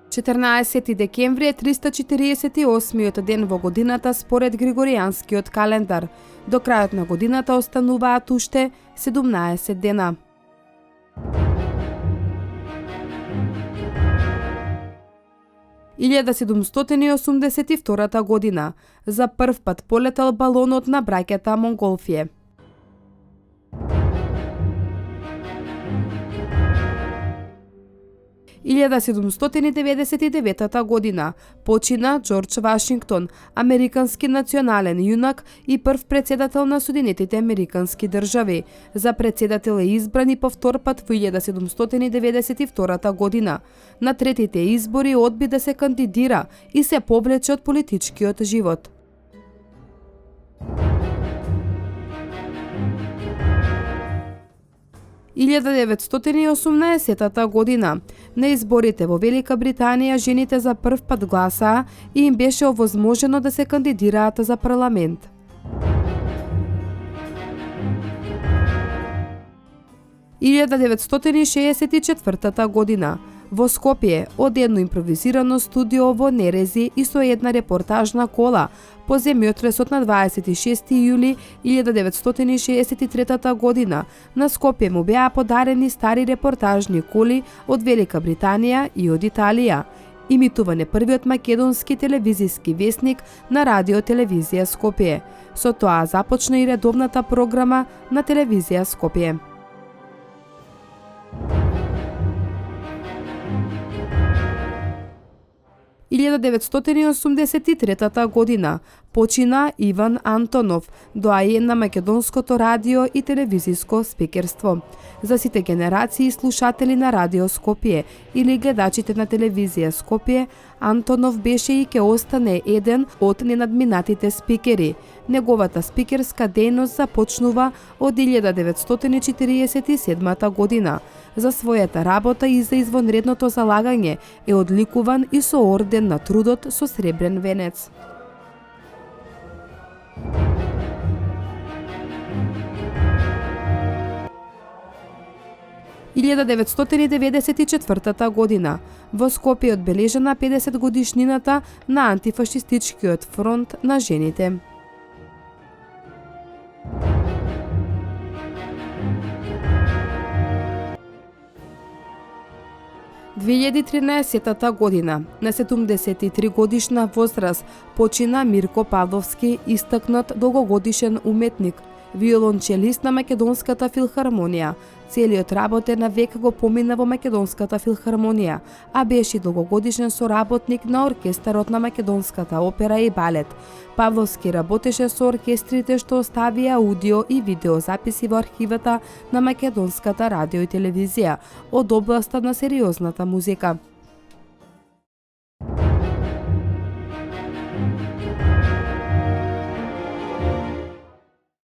14 декември е 348 ден во годината според Григоријанскиот календар. До крајот на годината остануваат уште 17 дена. Илјада 782 година за прв пат полетел балонот на браќата Монголфие. 1799 година почина Џорџ Вашингтон, американски национален јунак и прв председател на Соединетите американски држави. За председател е избран и повтор пат во 1792 година. На третите избори одби да се кандидира и се повлече од политичкиот живот. Илјада 918 година на изборите во Велика Британија жените за прв пат гласаа и им беше овозможено да се кандидираат за парламент. Илјада 964 година во Скопје од едно импровизирано студио во Нерези и со една репортажна кола по земјотресот на 26 јули 1963 година на Скопје му беа подарени стари репортажни коли од Велика Британија и од Италија. Имитуван е првиот македонски телевизиски весник на радио-телевизија Скопје. Со тоа започна и редовната програма на телевизија Скопје. Илјада 983 година почина Иван Антонов, доајен на македонското радио и телевизиско спикерство. За сите генерации и слушатели на Радио Скопје или гледачите на телевизија Скопје, Антонов беше и ке остане еден од ненадминатите спикери. Неговата спикерска дејност започнува од 1947 година. За својата работа и за извонредното залагање е одликуван и со орден на трудот со сребрен венец. Илјада 994 година во Скопје одбележана 50 годишнината на антифашистичкиот фронт на жените. 2013 година на 73 годишна возраст почина Мирко Павловски, истакнат долгогодишен уметник, виолончелист на Македонската филхармонија. Целиот работен век го помина во Македонската филхармонија, а беше долгогодишен соработник на оркестарот на Македонската опера и балет. Павловски работеше со оркестрите што оставија аудио и видео записи во архивата на Македонската радио и телевизија од областа на сериозната музика.